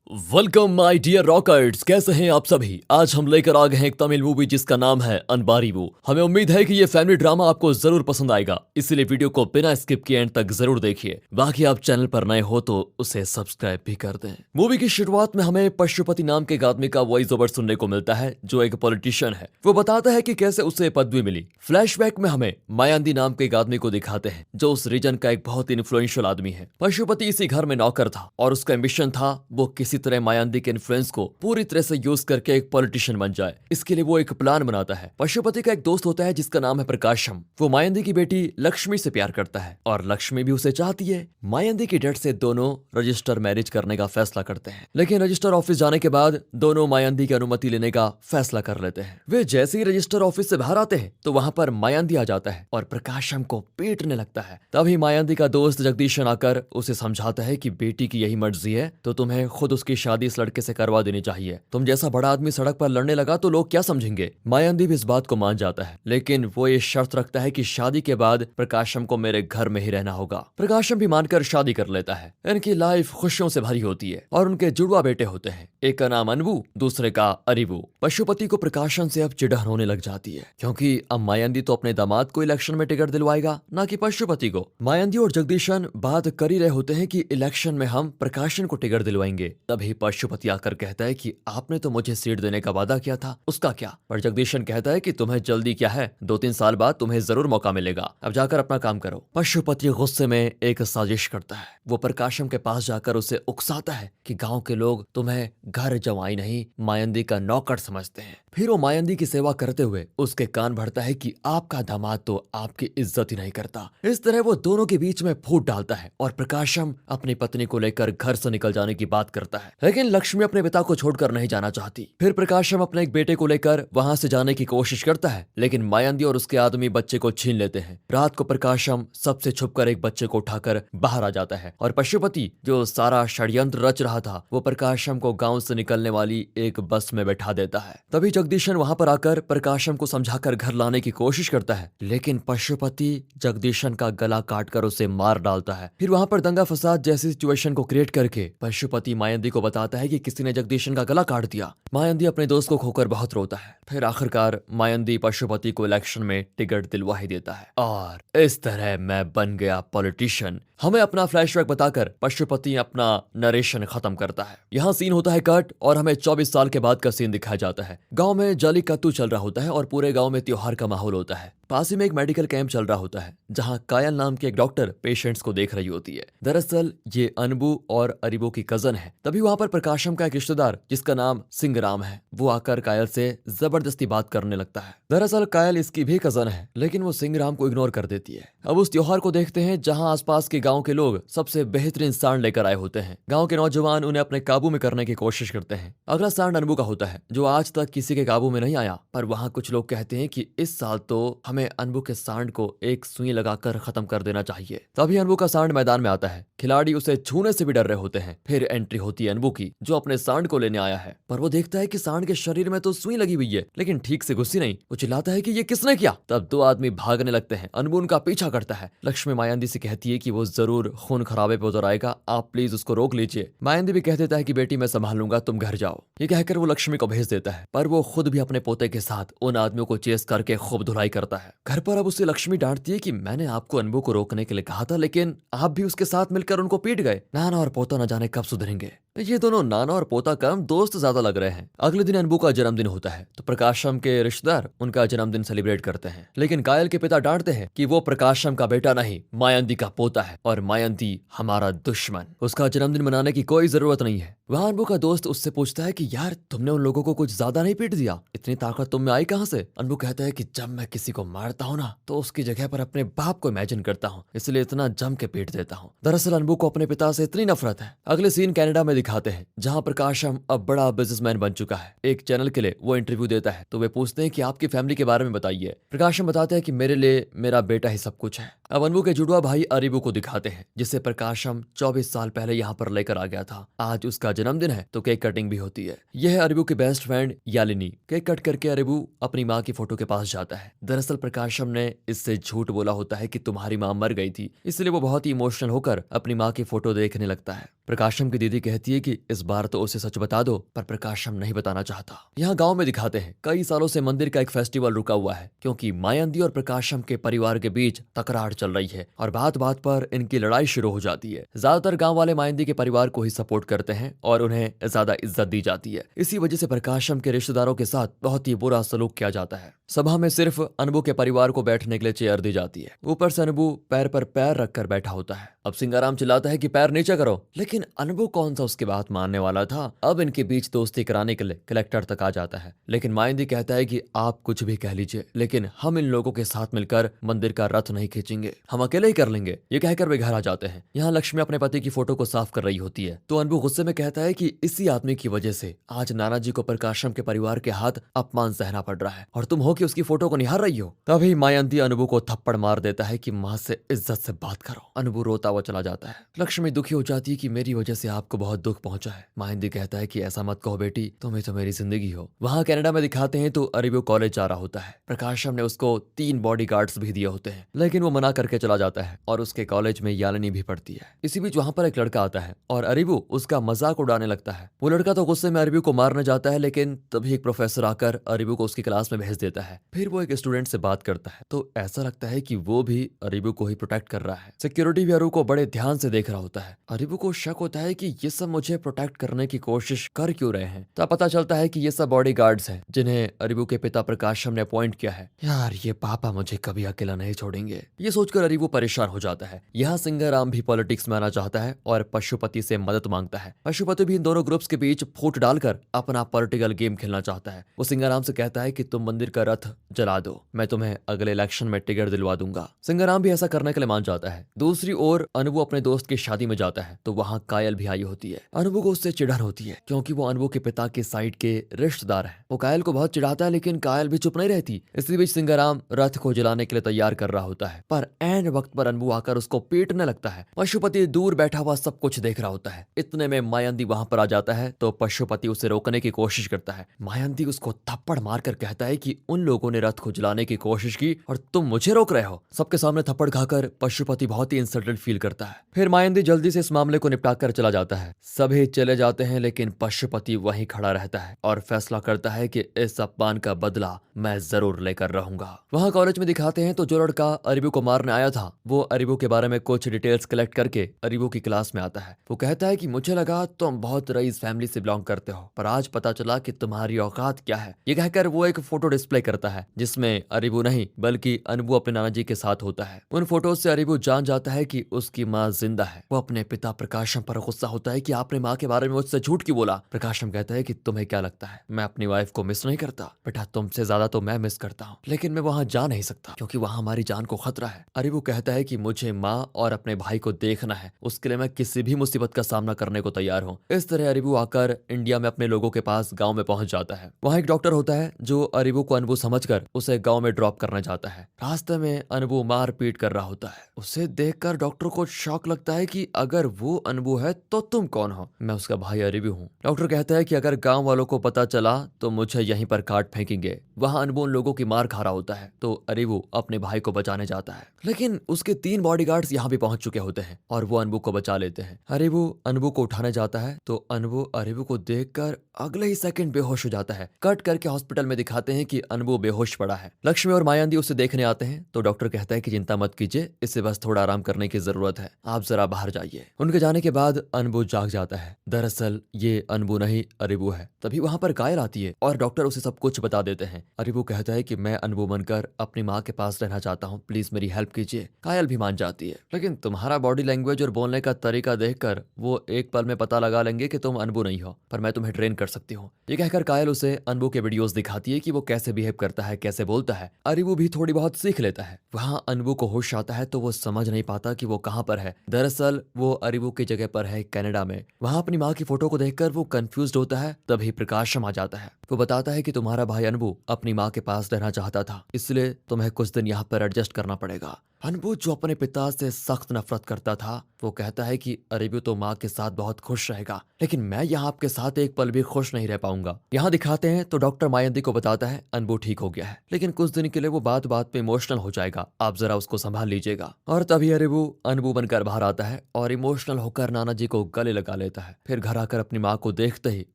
Welcome my dear रॉकर्ट्स, कैसे हैं आप सभी। आज हम लेकर आ गए हैं एक तमिल मूवी जिसका नाम है अनबारीवु। हमें उम्मीद है कि ये फैमिली ड्रामा आपको जरूर पसंद आएगा, इसीलिए वीडियो को बिना स्किप किए एंड तक जरूर देखिए। बाकी आप चैनल पर नए हो तो उसे सब्सक्राइब भी कर दें। मूवी की शुरुआत में हमें पशुपति नाम के एक आदमी का वॉइस ओवर सुनने को मिलता है जो एक पॉलिटिशियन है। वो बताता है कि कैसे उसे पदवी मिली। फ्लैशबैक में हमें मायांदी नाम के एक आदमी को दिखाते हैं जो उस रीजन का एक बहुत इन्फ्लुएंशियल आदमी है। पशुपति इसी घर में नौकर था और उसका एम्बिशन था वो किसी तरह मायांदी के इन्फ्लुएंस को पूरी तरह से यूज करके एक पॉलिटिशियन बन जाए। इसके लिए वो एक प्लान बनाता है। पशुपति का एक दोस्त होता है जिसका नाम है प्रकाशम। वो मायांदी की बेटी लक्ष्मी से प्यार करता है और लक्ष्मी भी उसे चाहती है। मायांदी की डेथ से दोनों रजिस्टर मैरिज करने का फैसला करते हैं, लेकिन रजिस्टर ऑफिस जाने के बाद दोनों मायांदी की अनुमति लेने का फैसला कर लेते हैं। वे जैसे ही रजिस्टर ऑफिस से बाहर आते हैं तो वहां पर मायांदी आ जाता है और प्रकाशम को पीटने लगता है। तभी मायांदी का दोस्त जगदीशन आकर उसे समझाता है कि बेटी की यही मर्जी है तो तुम्हें खुद उसकी शादी इस लड़के से करवा देनी चाहिए। तुम जैसा बड़ा आदमी सड़क पर लड़ने लगा तो लोग क्या समझेंगे। मायांदी भी इस बात को मान जाता है, लेकिन वो ये शर्त रखता है कि शादी के बाद प्रकाशम को मेरे घर में ही रहना होगा। प्रकाशम भी मानकर शादी कर लेता है। इनकी लाइफ खुशियों से भरी होती है और उनके जुड़वा बेटे होते हैं। एक का नाम अनबू, दूसरे का अरिबू। पशुपति को प्रकाशम से अब चिढ़न होने लग जाती है, क्योंकि अब मायांदी तो अपने दामाद को इलेक्शन में टिकट दिलवाएगा, ना कि पशुपति को। मायांदी और जगदीशन बात कर ही रहे होते हैं कि इलेक्शन में हम प्रकाशन को टिकट दिलवाएंगे। तभी पशुपति आकर कहता है कि आपने तो मुझे सीट देने का वादा किया था, उसका क्या। पर जगदीशन कहता है कि तुम्हें जल्दी क्या है, 2-3 साल बाद तुम्हें जरूर मौका मिलेगा, अब जाकर अपना काम करो। पशुपति गुस्से में एक साजिश करता है। वो प्रकाशम के पास जाकर उसे उकसाता है कि गांव के लोग तुम्हें घर जमाई नहीं मायांदी का नौकर समझते हैं। फिर वो मायांदी की सेवा करते हुए उसके कान भरता है कि आपका दामाद तो आपकी इज्जत ही नहीं करता। इस तरह वो दोनों के बीच में फूट डालता है और प्रकाशम अपनी पत्नी को लेकर घर से निकल जाने की बात करता है, लेकिन लक्ष्मी अपने पिता को छोड़कर नहीं जाना चाहती। फिर प्रकाशम अपने एक बेटे को लेकर वहां से जाने की कोशिश करता है, लेकिन मायांदी और उसके आदमी बच्चे को छीन लेते हैं। रात को प्रकाशम सबसे छुपकर एक बच्चे को उठाकर बाहर आ जाता है और पशुपति जो सारा षड्यंत्र रच रहा था वो प्रकाशम को गांव से निकलने वाली एक बस में बैठा देता है। तभी जगदीशन वहां पर आकर प्रकाशम को समझाकर घर लाने की कोशिश करता है, लेकिन पशुपति जगदीशन का गला काटकर उसे मार डालता है। फिर वहां पर दंगा फसाद जैसी सिचुएशन को क्रिएट करके पशुपति मायांदी को बताता है कि किसी ने जगदीशन का गला काट दिया। मायांदी अपने दोस्त को खोकर बहुत रोता है। फिर आखिरकार मायांदी पशुपति को इलेक्शन में टिकट दिलवा ही देता है और इस तरह मैं बन गया पॉलिटिशियन। हमें अपना फ्लैशबैक बताकर पशुपति अपना नरेशन खत्म करता है। यहाँ सीन होता है कट और हमें 24 साल के बाद का सीन दिखाया जाता है। गांव में जल्लीकट्टू चल रहा होता है और पूरे गांव में त्योहार का माहौल होता है। पास ही में एक मेडिकल कैंप चल रहा होता है जहां कायल नाम की एक डॉक्टर पेशेंट्स को देख रही होती है। दरअसल ये अनबू और अरिबू की कजन है। तभी वहां पर प्रकाशम का एक रिश्तेदार जिसका नाम सिंगराम है वो आकर कायल से जबरदस्ती बात करने लगता है। दरअसल कायल इसकी भी कजन है, लेकिन वो सिंगराम को इग्नोर कर देती है। अब उस त्योहार को देखते हैं जहां आसपास के गांव के लोग सबसे बेहतरीन सांड लेकर आए होते हैं। गांव के नौजवान उन्हें अपने काबू में करने की कोशिश करते हैं। अगला सांड अनबू का होता है जो आज तक किसी के काबू में नहीं आया, पर वहां कुछ लोग कहते हैं कि इस साल तो हमें अनबू के सांड को एक सुई लगाकर खत्म कर देना चाहिए। तभी अनबू का सांड मैदान में आता है। खिलाड़ी उसे छूने से भी डर रहे होते हैं। फिर एंट्री होती है अनबू की जो अपने सांड को लेने आया है, पर वो देखता है कि सांड के शरीर में तो सुई लगी हुई है, लेकिन ठीक से घुसी नहीं। वो चिल्लाता है कि ये किसने किया। तब 2 आदमी भागने लगते हैं। अनबू उनका पीछा करता है। लक्ष्मी मायांदी से कहती है कि वो जरूर खून खराबे पे उतर आएगा, आप प्लीज उसको रोक लीजिए। मायांदी भी कह देता है कि बेटी मैं संभाल लूंगा, तुम घर जाओ। ये कहकर वो लक्ष्मी को भेज देता है, पर वो खुद भी अपने पोते के साथ उन आदमियों को चेस करके खूब धुलाई करता है। घर पर अब उसे लक्ष्मी डांटती है कि मैंने आपको अनबू को रोकने के लिए कहा था, लेकिन आप भी उसके साथ मिलकर उनको पीट गए। नाना और पोता न जाने कब सुधरेंगे। ये दोनों नाना और पोता कम दोस्त ज्यादा लग रहे हैं। अगले दिन अनबू का जन्मदिन होता है तो प्रकाशम के रिश्तेदार उनका जन्मदिन सेलिब्रेट करते हैं, लेकिन कायल के पिता डांटते हैं कि वो प्रकाशम का बेटा नहीं मायांदी का पोता है और मायांदी हमारा दुश्मन, उसका जन्मदिन मनाने की कोई जरूरत नहीं है। वहां अनबू का दोस्त उससे पूछता है कि यार तुमने उन लोगों को कुछ ज्यादा नहीं पीट दिया, इतनी ताकत तुम में आई कहां से। अनबू कहता है कि जब मैं किसी को मारता हूँ ना तो उसकी जगह पर अपने बाप को इमेजिन करता हूँ, इसलिए इतना जम के पीट देता हूँ। दरअसल अनबू को अपने पिता से इतनी नफरत है। अगले सीन कनाडा में दिखाते हैं जहां प्रकाशम अब बड़ा बिजनेसमैन बन चुका है। एक चैनल के लिए वो इंटरव्यू देता है तो वे पूछते हैं कि आपकी फैमिली के बारे में बताइए। प्रकाशम बताते हैं कि मेरे लिए मेरा बेटा ही सब कुछ है। अब अनबू के जुड़वा भाई अरिबू को दिखाते हैं जिसे प्रकाशम 24 साल पहले यहाँ पर लेकर आ गया था। आज उसका जन्मदिन है तो केक कटिंग भी होती है। यह है अरिबू की बेस्ट फ्रेंड यालिनी। केक कट करके अरिबू अपनी माँ की फोटो के पास जाता है। दरअसल प्रकाशम ने इससे झूठ बोला होता है कि तुम्हारी माँ मर गई थी, इसलिए वो बहुत ही इमोशनल होकर अपनी माँ की फोटो देखने लगता है। प्रकाशम की दीदी कहती है कि इस बार तो उसे सच बता दो, पर प्रकाशम नहीं बताना चाहता। यहाँ गांव में दिखाते हैं कई सालों से मंदिर का एक फेस्टिवल रुका हुआ है, क्योंकि मायंदी और प्रकाशम के परिवार के बीच तकरार चल रही है और बात बात पर इनकी लड़ाई शुरू हो जाती है। ज्यादातर गांव वाले मायंदी के परिवार को ही सपोर्ट करते हैं और उन्हें ज्यादा इज्जत दी जाती है। इसी वजह से प्रकाशम के रिश्तेदारों के साथ बहुत ही बुरा सलूक किया जाता है। सभा में सिर्फ अनबू के परिवार को बैठने के लिए चेयर दी जाती है। ऊपर से अनबू पैर पर पैर रखकर बैठा होता है। अब सिंगाराम चिल्लाता है कि पैर नीचे करो, लेकिन अनबू कौन सा उसकी बात मानने वाला था। अब इनके बीच दोस्ती कराने के लिए कलेक्टर तक आ जाता है, लेकिन मायंदी कहता है कि आप कुछ भी कह लीजिए, लेकिन हम इन लोगों के साथ मिलकर मंदिर का रथ नहीं खींचेंगे, हम अकेले ही कर लेंगे। ये कहकर वे घर आ जाते हैं। यहाँ लक्ष्मी अपने पति की फोटो को साफ कर रही होती है, तो अनबू गुस्से में कहता है कि इसी आदमी की वजह से आज नाना जी को प्रकाशम के परिवार के हाथ अपमान सहना पड़ रहा है और तुम हो कि उसकी फोटो को निहार रही हो। तभी मायंती अनबू को थप्पड़ मार देता है कि माँ से इज्जत से बात करो। अनबू रोता हुआ चला जाता है। लक्ष्मी दुखी हो जाती है कि मेरी वजह से आपको बहुत दुख पहुंचा है। मायंती कहता है कि ऐसा मत कहो बेटी, तुम्हें तो मेरी जिंदगी हो। वहाँ कनाडा में दिखाते हैं तो अरिबू कॉलेज जा रहा होता है। प्रकाशम ने उसको 3 बॉडीगार्ड्स भी दिए होते हैं, लेकिन वो मना करके चला जाता है और उसके कॉलेज में यालिनी भी पढ़ती है। इसी बीच वहाँ पर एक लड़का आता है और अरिबू उसका मजाक उड़ाने लगता है। वो लड़का तो गुस्से में अरिबू को मारने जाता है, लेकिन तभी एक प्रोफेसर आकर अरिबू को उसकी क्लास में भेज देता है। फिर वो एक स्टूडेंट से बात करता है, तो ऐसा लगता है कि वो भी अरिबू को ही प्रोटेक्ट कर रहा है। सिक्योरिटी भी अरिबू को बड़े ध्यान से देख रहा होता है। अरिबू को शक होता है कि ये सब मुझे प्रोटेक्ट करने की कोशिश कर क्यों रहे हैं। तब पता चलता है कि ये सब बॉडीगार्ड्स हैं जिन्हें अरिबू के पिता प्रकाशम ने अपॉइंट किया है। यार ये पापा मुझे कभी अकेला नहीं छोड़ेंगे, ये सोचकर अरिबू परेशान हो जाता है। यहाँ सिंगाराम भी पॉलिटिक्स में आना चाहता है और पशुपति से मदद मांगता है। पशुपति भी इन दोनों ग्रुप्स के बीच फूट डालकर अपना पॉलिटिकल गेम खेलना चाहता है। वो सिंगाराम से कहता है कि तुम मंदिर का रथ जला दो, मैं तुम्हें अगले इलेक्शन में टिकट दिलवा दूंगा। सिंगाराम भी ऐसा करने के लिए मान जाता है। दूसरी ओर अनबू अपने दोस्त की शादी में जाता है, तो वहाँ कायल भी आई होती है। अनबू को उससे चिढ़न होती है, क्योंकि वो अनबू के पिता के साइड के रिश्तेदार है। वो कायल को बहुत चिढ़ाता है, लेकिन कायल भी चुप नहीं रहती। इसी बीच सिंगाराम रथ को जलाने के लिए तैयार कर रहा होता है, पर एंड वक्त पर अनबू आकर उसको पीटने लगता है। पशुपति दूर बैठा हुआ सब कुछ देख रहा होता है। इतने में मायंदी वहां पर आ जाता है, तो पशुपति उसे रोकने की कोशिश करता है। मायंदी उसको थप्पड़ मारकर कहता है कि उन लोगों ने रथ को जलाने की कोशिश की और तुम मुझे रोक रहे हो। सबके सामने थप्पड़ खाकर पशुपति बहुत ही इंसल्टेड फील करता है। फिर मायंदी जल्दी से इस मामले को निपटा कर चला जाता है। सभी चले जाते हैं, लेकिन पशुपति वहीं खड़ा रहता है और फैसला करता है कि इस अपमान का बदला मैं जरूर लेकर रहूंगा। वहाँ कॉलेज में दिखाते हैं तो जो लड़का अरिबू को मारने आया था, वो अरिबू के बारे में कुछ डिटेल्स कलेक्ट करके अरिबू की क्लास में आता है। वो कहता है कि मुझे लगा तुम बहुत रईस फैमिली से बिलोंग करते हो, पर आज पता चला कि तुम्हारी औकात क्या है। ये कहकर वो एक फोटो डिस्प्ले करता है, जिसमें अरिबू नहीं बल्कि अनबू अपने नाना जी के साथ होता है। उन फोटोज से अरिबू जान जाता है कि उसकी माँ जिंदा है। वो अपने पिता प्रकाशम पर गुस्सा होता है कि आपने माँ के बारे में मुझसे झूठ क्यों बोला। प्रकाशम कहता है कि तुम्हें क्या लगता है मैं अपनी वाइफ को मिस नहीं करता? बेटा तुमसे ज्यादा तो मैं मिस करता हूँ, लेकिन मैं वहाँ जा नहीं सकता क्योंकि वहाँ हमारी जान को खतरा है। अरिबू कहता है कि मुझे माँ और अपने भाई को देखना है, उसके लिए मैं किसी भी मुसीबत का सामना करने को तैयार हूँ। इस तरह अरिबू आकर इंडिया में अपने लोगों के पास गाँव में पहुंच जाता है। वहाँ एक डॉक्टर होता है जो अरिबू को अनबू समझकर उसे गाँव में ड्रॉप करना चाहता है। रास्ते में अनबू मार पीट कर रहा होता है। उसे देखकर डॉक्टर को शौक लगता है कि अगर वो अनबू है तो तुम कौन हो? मैं उसका भाई अरिबू हूँ। डॉक्टर कहता है कि अगर गाँव वालों को पता चला तो मुझे यहीं पर काट फेंकेंगे। वहाँ अनबू उन लोगों की मार खा रहा होता है, तो अरिबू अपने भाई को बचाने जाता है, लेकिन उसके 3 बॉडीगार्ड्स यहाँ भी पहुंच चुके होते हैं और वो अनबू को बचा लेते हैं। अरिबू अनबू को उठाने जाता है तो अनबू अरिबू को देखकर अगले ही सेकंड बेहोश हो जाता है। कट करके हॉस्पिटल में दिखाते हैं कि अनबू बेहोश पड़ा है। लक्ष्मी और मायंदी उसे देखने आते हैं, तो डॉक्टर कहता है कि चिंता मत कीजिए, इसे बस थोड़ा आराम करने की जरूरत है, आप जरा बाहर जाइए। उनके जाने के बाद अनबू जाग जाता है। दरअसल ये अनबू नहीं अरिबू है। तभी वहां पर कायल आती है और डॉक्टर उसे सब कुछ बता देते हैं। अरिबू कहता है कि मैं अनबू बनकर अपनी माँ के पास रहना चाहता हूँ, प्लीज मेरी हेल्प कीजिए। कायल भी मान जाती है, लेकिन तुम्हारा बॉडी लैंग्वेज और बोलने का तरीका देखकर वो एक पल में पता लगा लेंगे कि तुम अनबू नहीं हो, पर मैं तुम्हें ट्रेन कर सकती हूँ। ये कहकर कायल उसे अनबू के वीडियोस दिखाती है कि वो कैसे बिहेव करता है, कैसे बोलता है। अरिबू भी थोड़ी बहुत सीख लेता है। वहाँ अनबू को होश आता है तो वो समझ नहीं पाता कि वो कहाँ पर है। दरअसल वो अरिबू की जगह पर है कनाडा में। वहाँ अपनी माँ की फोटो को देखकर वो कंफ्यूज्ड होता है। तभी प्रकाशम आ जाता है। वो बताता है कि तुम्हारा भाई अनबू अपनी माँ के पास रहना चाहता था, इसलिए तुम्हें कुछ दिन यहाँ पर एडजस्ट करना पड़ेगा। अनबू जो अपने पिता से सख्त नफरत करता था, वो कहता है कि अरिबू तो माँ के साथ बहुत खुश रहेगा, लेकिन मैं यहाँ आपके साथ एक पल भी खुश नहीं रह पाऊंगा। यहाँ दिखाते हैं तो डॉक्टर मायंदी को बताता है अनबू ठीक हो गया है, लेकिन कुछ दिन के लिए वो बात बात पे इमोशनल हो जाएगा, आप जरा उसको संभाल लीजिएगा। और तभी अरिबू अनबू बनकर बाहर आता है और इमोशनल होकर नाना जी को गले लगा लेता है। फिर घर आकर अपनी माँ को देखते ही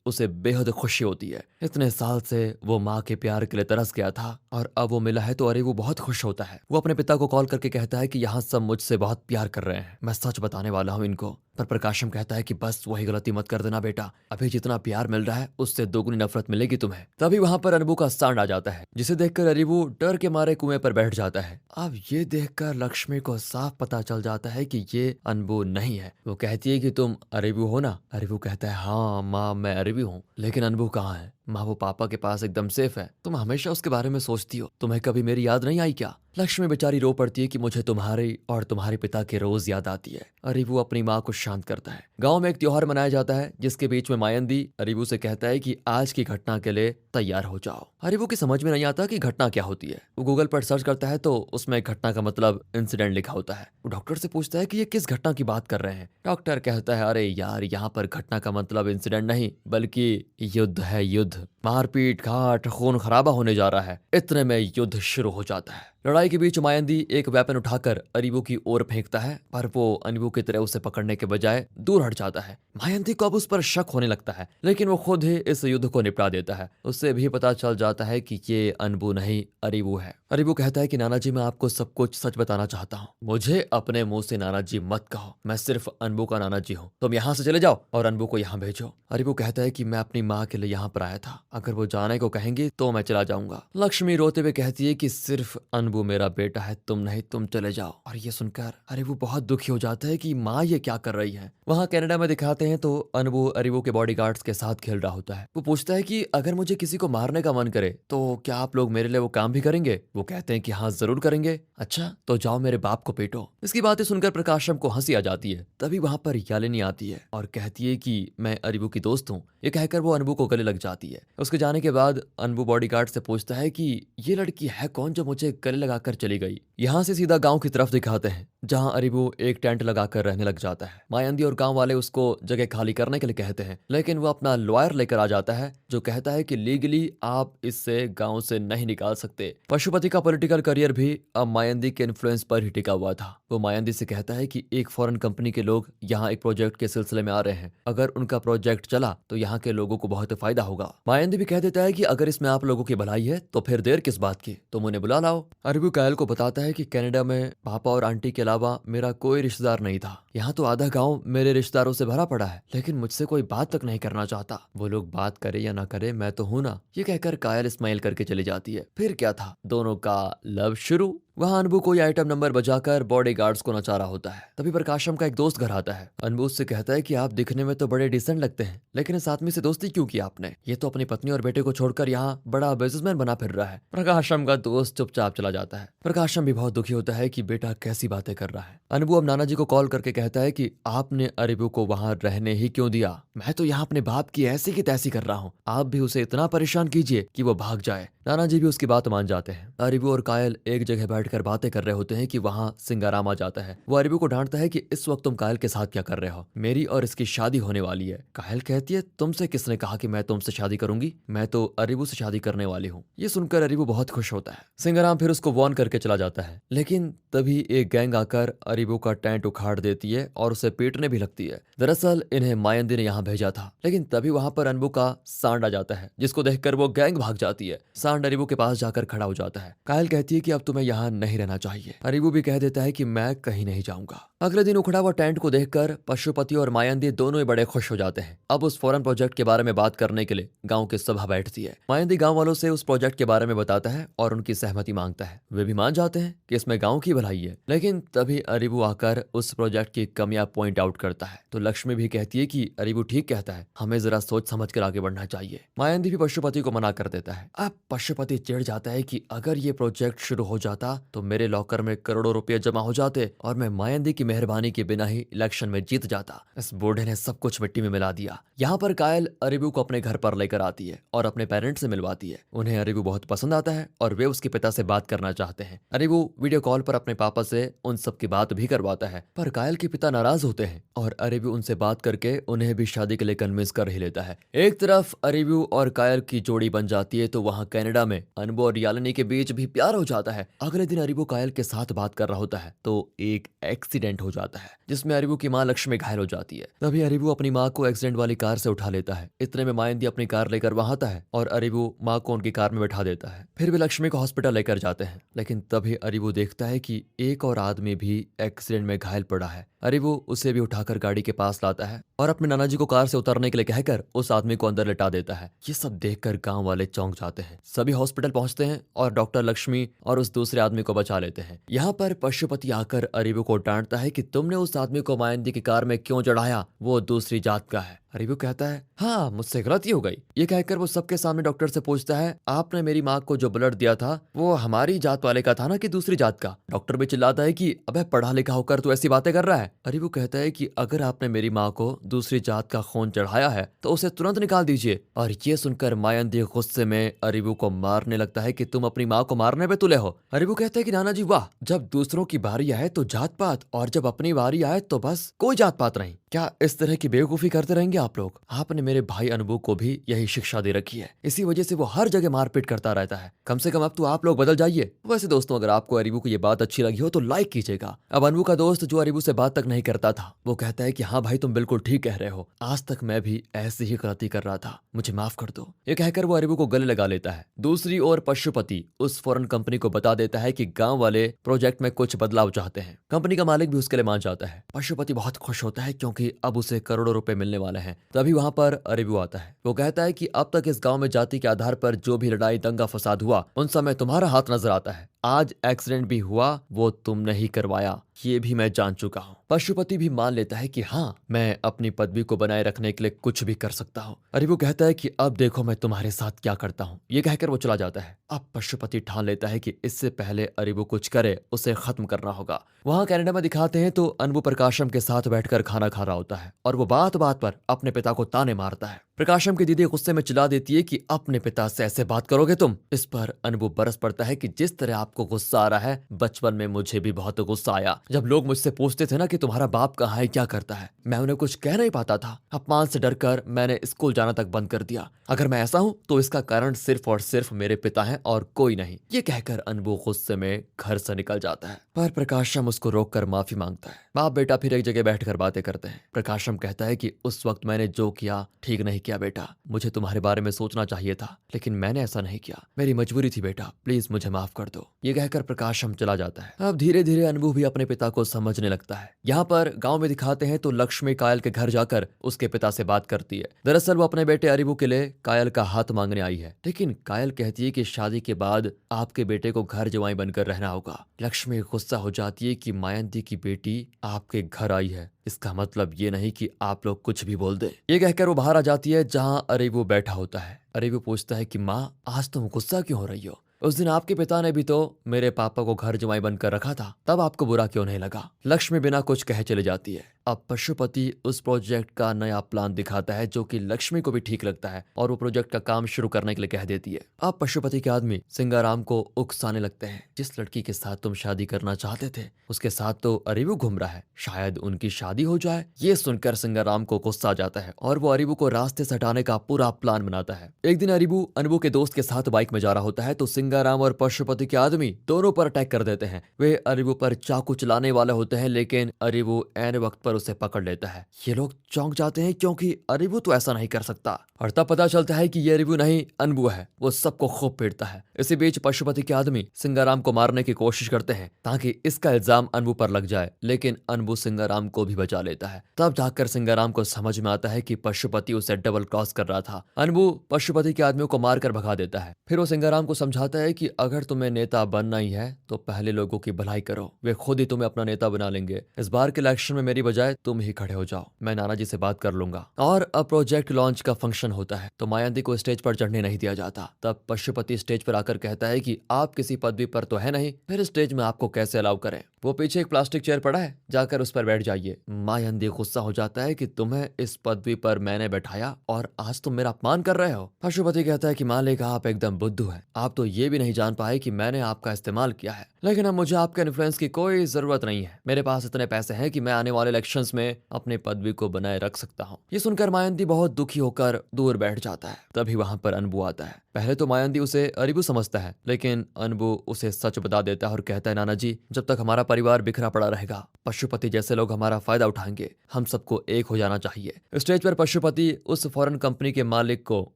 उसे बेहद खुशी होती है। इतने साल से वो माँ के प्यार के लिए तरस गया था और अब वो मिला है तो अरे वो बहुत खुश होता है। वो अपने पिता को कॉल करके कहता है कि यहाँ सब मुझसे बहुत प्यार कर रहे हैं, मैं सच बताने वाला हूँ इनको। पर प्रकाशम कहता है कि बस वही गलती मत कर देना बेटा, अभी जितना प्यार मिल रहा है उससे दोगुनी नफरत मिलेगी तुम्हें। तभी वहां पर अनबू का सांड आ जाता है, जिसे देखकर अरीबू डर के मारे कुएं पर बैठ जाता है। अब ये देखकर लक्ष्मी को साफ पता चल जाता है कि ये अनबू नहीं है। वो कहती है कि तुम अरीबू हो ना। अरीबू कहता है हाँ माँ मैं अरीबू हूँ, लेकिन अनबू कहाँ है? माँ वो पापा के पास एकदम सेफ है, तुम हमेशा उसके बारे में सोचती हो, तुम्हें कभी मेरी याद नहीं आई क्या? लक्ष्मी बेचारी रो पड़ती है कि मुझे तुम्हारी और तुम्हारे पिता की रोज याद आती है। अरीबू अपनी माँ को शांत करता है। गांव में एक त्योहार मनाया जाता है जिसके बीच में मायंदी अरीबू से कहता है कि आज की घटना के लिए तैयार हो जाओ। अरीबू की समझ में नहीं आता कि घटना क्या होती है। वो गूगल पर सर्च करता है तो उसमें घटना का मतलब इंसिडेंट लिखा होता है। वो डॉक्टर से पूछता है कि ये किस घटना की बात कर रहे हैं। डॉक्टर कहता है अरे यार यहाँ पर घटना का मतलब इंसिडेंट नहीं बल्कि युद्ध है, युद्ध। मारपीट घाट खून खराबा होने जा रहा है। इतने में युद्ध शुरू हो जाता है। लड़ाई के बीच मायंदी एक वेपन उठाकर अरीबू की ओर फेंकता है, पर वो अनबू की तरह उसे पकड़ने के बजाय दूर हट जाता है। मायंदी को अब उस पर शक होने लगता है, लेकिन वो खुद ही इस युद्ध को निपटा देता है। उससे भी पता चल जाता है कि ये अनबू नहीं अरीबू है। अरीबू कहता है कि नाना जी मैं आपको सब कुछ सच बताना चाहता हूँ, मुझे अपने मुंह से नाना जी मत कहो, मैं सिर्फ अनबू का नाना जी हूँ। तुम यहाँ से चले जाओ और अनबू को यहाँ भेजो। अरीबू कहता है कि मैं अपनी माँ के लिए यहाँ पर आया था, अगर वो जाने को कहेंगे तो मैं चला जाऊंगा। लक्ष्मी रोते हुए कहती है कि सिर्फ अनबू मेरा बेटा है, तुम नहीं, तुम चले जाओ। और ये सुनकर अरीबू बहुत दुखी हो जाता है कि माँ ये क्या कर रही है। वहाँ कनाडा में दिखाते हैं तो अनबू अरीबू के बॉडीगार्ड्स के साथ खेल रहा होता है। वो पूछता है कि अगर मुझे किसी को मारने का मन करे तो क्या आप लोग मेरे लिए वो काम भी करेंगे? वो कहते हैं कि हाँ जरूर करेंगे। अच्छा तो जाओ मेरे बाप को पीटो। इसकी बातें सुनकर प्रकाशम को हंसी आ जाती है। तभी वहां पर यालिनी आती है और कहती है कि मैं अरीबू की दोस्त हूँ। ये कहकर वो अनबू को गले लग जाती है। उसके जाने के बाद अनबू बॉडीगार्ड से पूछता है कि ये लड़की है कौन जो मुझे गले लगाकर चली गई। यहाँ से सीधा गांव की तरफ दिखाते हैं जहां अरीबू एक टेंट लगाकर रहने लग जाता है। मायंदी और गांव वाले उसको जगह खाली करने के लिए कहते हैं, लेकिन वो अपना लॉयर लेकर आ जाता है जो कहता है कि लीगली आप इससे गांव से नहीं निकाल सकते। पशुपति का पॉलिटिकल करियर भी अब मायंदी के इन्फ्लुएंस पर ही टिका हुआ था। वो मायंदी से कहता है कि एक फॉरेन कंपनी के लोग यहाँ एक प्रोजेक्ट के सिलसिले में आ रहे हैं, अगर उनका प्रोजेक्ट चला तो यहाँ के लोगों को बहुत फायदा होगा। मायंदी भी कह देता है कि अगर इसमें आप लोगों की भलाई है तो फिर देर किस बात की, तुम उन्हें बुला लाओ। अरबू कायल को बताता है कि कनाडा में पापा और आंटी के अलावा मेरा कोई रिश्तेदार नहीं था। यहाँ तो आधा गांव मेरे रिश्तेदारों से भरा पड़ा है, लेकिन मुझसे कोई बात तक नहीं करना चाहता। वो लोग बात करे या ना करे मैं तो हूं ना। ये कहकर कायल स्माइल करके चली जाती है। फिर क्या था, दोनों का लव शुरू। वहां अनबू कोई आइटम नंबर बजाकर बॉडीगार्ड्स को नचा रहा होता है। तभी प्रकाशम का एक दोस्त घर आता है। अनबू उससे कहता है कि आप दिखने में तो बड़े डिसेंट लगते हैं, लेकिन इस आदमी से दोस्ती क्यों की आपने? ये तो अपनी पत्नी और बेटे को छोड़कर यहाँ बड़ा बिजनेसमैन बना फिर रहा है। प्रकाशम का दोस्त चुपचाप चला जाता है। प्रकाशम भी बहुत दुखी होता है कि बेटा कैसी बातें कर रहा है। अनबू अब नाना जी को कॉल करके कहता है कि आपने अरीबू को वहां रहने ही क्यों दिया? मैं तो यहाँ अपने बाप की ऐसी की तैसी कर रहा हूँ, आप भी उसे इतना परेशान कीजिए कि वो भाग जाए। नाना जी भी उसकी बात मान जाते हैं। अरीबू और कायल एक जगह बैठकर बातें कर रहे होते हैं कि वहां सिंगाराम आ जाता है। वो अरीबू को डांटता है कि इस वक्त तुम कायल के साथ क्या कर रहे हो? मेरी और इसकी शादी होने वाली है। कायल कहती है तुमसे किसने कहा कि मैं तुमसे शादी करूंगी? मैं तो अरीबू से शादी करने वाली हूँ। ये सुनकर अरीबू बहुत खुश होता है। सिंगाराम फिर उसको वॉर्न करके चला जाता है, लेकिन तभी एक गैंग आकर अरीबू का टेंट उखाड़ देती है और उसे पीटने भी लगती है। दरअसल इन्हें मायंदी ने यहाँ भेजा था, लेकिन तभी वहां पर अनबू का सांड आ जाता है, जिसको देखकर वो गैंग भाग जाती है। सांड अरीबू के पास जाकर खड़ा हो जाता है। कायल कहती है कि अब तुम्हें यहाँ नहीं रहना चाहिए। अरीबू भी कह देता है कि मैं कहीं नहीं जाऊंगा। अगले दिन उखड़ा हुआ टेंट को देखकर पशुपति और मायंदी दोनों ही बड़े खुश हो जाते हैं। अब उस फॉरेन प्रोजेक्ट के बारे में बात करने के लिए गांव की सभा बैठती है। मायंदी गांव वालों से उस प्रोजेक्ट के बारे में बताता है और उनकी सहमति मांगता है। वे भी मान जाते हैं कि इसमें गांव की भलाई है, लेकिन तभी अरीबू आकर उस प्रोजेक्ट की कमियां पॉइंट आउट करता है। तो लक्ष्मी भी कहती है कि अरीबू ठीक कहता है, हमें जरा सोच समझ कर आगे बढ़ना चाहिए। मायंदी भी पशुपति को मना कर देता है। अब पशुपति चिढ़ जाता है कि अगर ये प्रोजेक्ट शुरू हो जाता तो मेरे लॉकर में करोड़ों रुपए जमा हो जाते और मैं मायंदी की मेहरबानी के बिना ही इलेक्शन में जीत जाता। इस बूढ़े ने सब कुछ मिट्टी में मिला दिया। यहाँ पर कायल अरीबू को अपने घर पर लेकर आती है और अपने पेरेंट्स से मिलवाती है। उन्हें अरीबू बहुत पसंद आता है और वे उसके पिता से बात करना चाहते हैं। अरीबू वीडियो कॉल पर अपने पापा से उन सब की बात भी करवाता है, पर कायल के पिता नाराज होते हैं और अरीबू उनसे बात करके उन्हें भी शादी के लिए कन्विंस कर ही लेता है। एक तरफ अरीबू और कायल की जोड़ी बन जाती है तो वहाँ कनाडा में अनबू और यालिनी के बीच भी प्यार हो जाता है। अगले दिन अरीबू कायल के साथ बात कर रहा होता है तो एक एक्सीडेंट हो जाता है जिसमें अरीबू की माँ लक्ष्मी घायल हो जाती है। तभी अरीबू अपनी माँ को एक्सीडेंट वाली कार से उठा लेता है। इतने में मायंदी अपनी कार लेकर वहां आता है और अरीबू माँ को उनकी कार में बैठा देता है। फिर भी लक्ष्मी को हॉस्पिटल लेकर जाते हैं, लेकिन तभी अरीबू देखता है कि एक और आदमी भी एक्सीडेंट में घायल पड़ा है। अरीबू उसे भी उठाकर गाड़ी के पास लाता है और अपने नाना जी को कार से उतरने के लिए कहकर उस आदमी को अंदर लेटा देता है। ये सब देखकर गांव वाले चौंक जाते हैं। सभी हॉस्पिटल पहुंचते हैं और डॉक्टर लक्ष्मी और उस दूसरे आदमी को बचा लेते हैं। यहाँ पर पशुपति आकर अरीबू को डांटता है कि तुमने उस आदमी को मायंदी की कार में क्यों चढ़ाया, वो दूसरी जात का है। अरीबू कहता है हाँ मुझसे गलती हो गई। ये कहकर वो सबके सामने डॉक्टर से पूछता है आपने मेरी माँ को जो ब्लड दिया था वो हमारी जात वाले का था ना कि दूसरी जात का। डॉक्टर भी चिल्लाता है कि अबे पढ़ा लिखा होकर तू ऐसी बातें कर रहा है। अरीबू कहता है कि अगर आपने मेरी माँ को दूसरी जात का खून चढ़ाया है तो उसे तुरंत निकाल दीजिए। और ये सुनकर मायंदी गुस्से में अरीबू को मारने लगता है कि तुम अपनी माँ को मारने पे तुले हो। अरीबू कहता है कि नाना जी वाह, जब दूसरों की बारी आए तो जात पात और जब अपनी बारी आए तो बस कोई जात पात नहीं। क्या इस तरह की बेवकूफी करते रहेंगे आप लोग? आपने मेरे भाई अनुभव को भी यही शिक्षा दे रखी है, इसी वजह से वो हर जगह मारपीट करता रहता है। कम से कम अब तो आप लोग बदल जाइए। वैसे दोस्तों अगर आपको अरीबू को ये बात अच्छी लगी हो तो लाइक कीजिएगा। अब अनुभव का दोस्त जो अरीबू से बात तक नहीं करता था वो कहता है कि हाँ भाई तुम बिल्कुल ठीक कह रहे हो, आज तक मैं भी ऐसी ही गलती कर रहा था, मुझे माफ कर दो। ये कहकर वो अरीबू को गले लगा लेता है। दूसरी ओर पशुपति उस फॉरेन कंपनी को बता देता है कि गांव वाले प्रोजेक्ट में कुछ बदलाव चाहते हैं। कंपनी का मालिक भी उसके लिए मान जाता है। पशुपति बहुत खुश होता है क्योंकि अब उसे करोड़ों रुपए मिलने वाले हैं। तभी वहां पर अरीबू आता है। वो कहता है कि अब तक इस गांव में जाति के आधार पर जो भी लड़ाई दंगा फसाद हुआ उन समय तुम्हारा हाथ नजर आता है। आज एक्सीडेंट भी हुआ वो तुमने ही करवाया, ये भी मैं जान चुका हूँ। पशुपति भी मान लेता है कि हाँ मैं अपनी पदवी को बनाए रखने के लिए कुछ भी कर सकता हूँ। अरीबू कहता है कि अब देखो मैं तुम्हारे साथ क्या करता हूँ। ये कहकर वो चला जाता है। अब पशुपति ठान लेता है कि इससे पहले अरीबू कुछ करे उसे खत्म करना होगा। वहाँ कनाडा में दिखाते हैं तो अनबू प्रकाशम के साथ बैठकर खाना खा रहा होता है और वो बात बात पर अपने पिता को ताने मारता है। प्रकाशम की दीदी गुस्से में चिल्ला देती है कि अपने पिता से ऐसे बात करोगे तुम। इस पर अनबू बरस पड़ता है कि जिस तरह आपको गुस्सा आ रहा है बचपन में मुझे भी बहुत गुस्सा आया जब लोग मुझसे पूछते थे ना कि तुम्हारा बाप कहाँ है, क्या करता है। मैं उन्हें कुछ कह नहीं पाता था। अपमान से डरकर मैंने स्कूल जाना तक बंद कर दिया। अगर मैं ऐसा हूँ तो इसका कारण सिर्फ और सिर्फ मेरे पिता हैं और कोई नहीं। ये कहकर अनबू गुस्से में घर से निकल जाता है, पर प्रकाशम उसको रोककर माफी मांगता है। बाप बेटा फिर एक जगह बैठकर बातें करते हैं। प्रकाशम कहता है कि उस वक्त मैंने जो किया ठीक नहीं किया बेटा, मुझे तुम्हारे बारे में सोचना चाहिए था लेकिन मैंने ऐसा नहीं किया, मेरी मजबूरी थी बेटा, प्लीज मुझे माफ कर दो। ये कहकर प्रकाशम चला जाता है। अब धीरे धीरे अनबू भी अपने पिता को समझने लगता है। यहाँ पर गांव में दिखाते हैं तो लक्ष्मी कायल के घर जाकर उसके पिता से बात करती है। दरअसल वो अपने बेटे अरीबू के लिए कायल का हाथ मांगने आई है, लेकिन कायल कहती है कि शादी के बाद आपके बेटे को घर जवाई बनकर रहना होगा। लक्ष्मी गुस्सा हो जाती है कि मायंती की बेटी आपके घर आई है, इसका मतलब ये नहीं कि आप लोग कुछ भी बोल दे। ये कहकर वो बाहर आ जाती है जहाँ अरीबू बैठा होता है। अरीबू पूछता है कि माँ आज तुम गुस्सा क्यों हो रही हो? उस दिन आपके पिता ने भी तो मेरे पापा को घर जमाई बनकर रखा था, तब आपको बुरा क्यों नहीं लगा? लक्ष्मी बिना कुछ कहे चली जाती है। अब पशुपति उस प्रोजेक्ट का नया प्लान दिखाता है जो कि लक्ष्मी को भी ठीक लगता है और वो प्रोजेक्ट का काम शुरू करने के लिए कह देती है। अब पशुपति के आदमी सिंगाराम को उकसाने लगते हैं। जिस लड़की के साथ तुम शादी करना चाहते थे उसके साथ तो अरीबू घूम रहा है, शायद उनकी शादी हो जाए। ये सुनकर सिंगाराम को गुस्सा आ जाता है और वो अरीबू को रास्ते से हटाने का पूरा प्लान बनाता है। एक दिन अरीबू अनबू के दोस्त के साथ बाइक में जा रहा होता है तो सिंगाराम और पशुपति के आदमी दोनों पर अटैक कर देते हैं। वे अरीबू पर चाकू चलाने वाले होते हैं लेकिन अरीबू ऐन वक्त पर उसे पकड़ लेता है। ये लोग चौंक जाते हैं क्योंकि अरीबू तो ऐसा नहीं कर सकता और तब पता चलता है कि ये अरीबू नहीं अनबू है। वो सबको खूब पीटता है। इसी बीच पशुपति के आदमी सिंगाराम को मारने की कोशिश करते हैं ताकि इसका इल्जाम अनबू पर लग जाए, लेकिन अनबू सिंगाराम को भी बचा लेता है। तब जाकर सिंगाराम को समझ में आता है कि पशुपति उसे डबल क्रॉस कर रहा था। अनबू पशुपति के आदमियों को मारकर भगा देता है। फिर वो सिंगाराम को समझाता है कि अगर तुम्हें नेता बनना ही है तो पहले लोगों की भलाई करो, वे खुद ही तुम्हें अपना नेता बना लेंगे। इस बार के इलेक्शन में मेरी बजाय तुम ही खड़े हो जाओ, मैं नाना जी से बात कर लूंगा। और अब प्रोजेक्ट लॉन्च का फंक्शन होता है तो मायंती को स्टेज पर चढ़ने नहीं दिया जाता। तब पशुपति स्टेज पर आकर कहता है कि आप किसी पदवी पर तो है नहीं, फिर स्टेज में आपको कैसे अलाउ करें? वो पीछे एक प्लास्टिक चेयर पड़ा है, जाकर उस पर बैठ जाइए। मायंती गुस्सा हो जाता है कि तुम्हें इस पदवी पर मैंने बैठाया और आज तुम मेरा अपमान कर रहे हो। पशुपति कहता है कि मालिक आप एकदम बुद्धू हैं, आप तो ये भी नहीं जान पाए कि मैंने आपका इस्तेमाल किया है, लेकिन अब मुझे आपके इन्फ्लुएंस की कोई जरूरत नहीं है। मेरे पास इतने पैसे हैं कि मैं आने वाले इलेक्शन इलेक्शंस में अपने पदवी को बनाए रख सकता हूँ। ये सुनकर मायंती बहुत दुखी होकर दूर बैठ जाता है। तभी वहां पर अनबू आता है। पहले तो मायंती उसे अरीबू समझता है, लेकिन अनबू उसे सच बता देता है और कहता है, नाना जी, जब तक हमारा परिवार बिखरा पड़ा रहेगा, पशुपति जैसे लोग हमारा फायदा उठाएंगे। हम सबको एक हो जाना चाहिए। स्टेज पर पशुपति उस फॉरेन कंपनी के मालिक को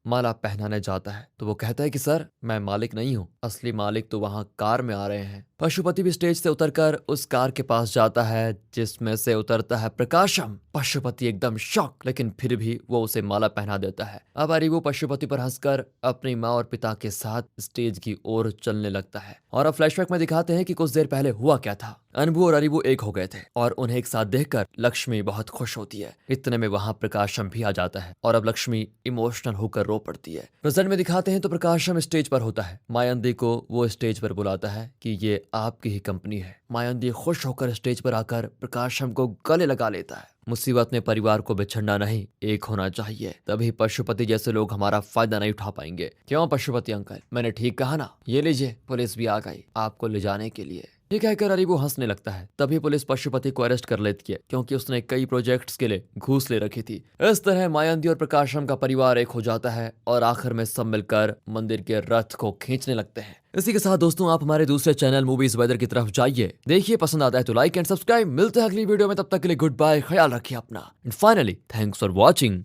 माला पहनाने जाता है तो वो कहता है कि सर, मैं मालिक नहीं हूँ, असली मालिक तो वहाँ कार में आ रहे हैं। पशुपति भी स्टेज से उतरकर उस कार के पास जाता है जिसमें से उतरता है प्रकाशम। पशुपति एकदम शॉक, लेकिन फिर भी वो उसे माला पहना देता है। अब अरीबू पशुपति पर हंसकर अपनी माँ और पिता के साथ स्टेज की ओर चलने लगता है। और अब फ्लैशबैक में दिखाते हैं कि कुछ देर पहले हुआ क्या था। अनबू और अरीबू एक हो गए थे और उन्हें एक साथ देखकर लक्ष्मी बहुत खुश होती है। इतने में वहां प्रकाशम भी आ जाता है और अब लक्ष्मी इमोशनल होकर रो पड़ती है। प्रेजेंट में दिखाते हैं तो प्रकाशम स्टेज पर होता है। मायंती को वो स्टेज पर बुलाता है कि ये आपकी ही कंपनी है। मायंती खुश होकर स्टेज पर आकर प्रकाशम को गले लगा लेता है। मुसीबत में परिवार को बिछड़ना नहीं, एक होना चाहिए, तभी पशुपति जैसे लोग हमारा फायदा नहीं उठा पाएंगे। क्यों पशुपति अंकल, मैंने ठीक कहा ना? ये लीजिए, पुलिस भी आ गई आपको ले जाने के लिए। ये कहकर अरीबू हंसने लगता है। तभी पुलिस पशुपति को अरेस्ट कर लेती है क्योंकि उसने कई प्रोजेक्ट्स के लिए घूस ले रखी थी। इस तरह मायंती और प्रकाशम का परिवार एक हो जाता है और आखिर में सब मिलकर मंदिर के रथ को खींचने लगते हैं। इसी के साथ दोस्तों, आप हमारे दूसरे चैनल मूवीज वेदर की तरफ जाइए, देखिए, पसंद आता है तो लाइक एंड सब्सक्राइब। मिलते हैं अगली वीडियो में, तब तक के लिए गुड बाय, ख्याल रखिए अपना, and finally thanks for watching.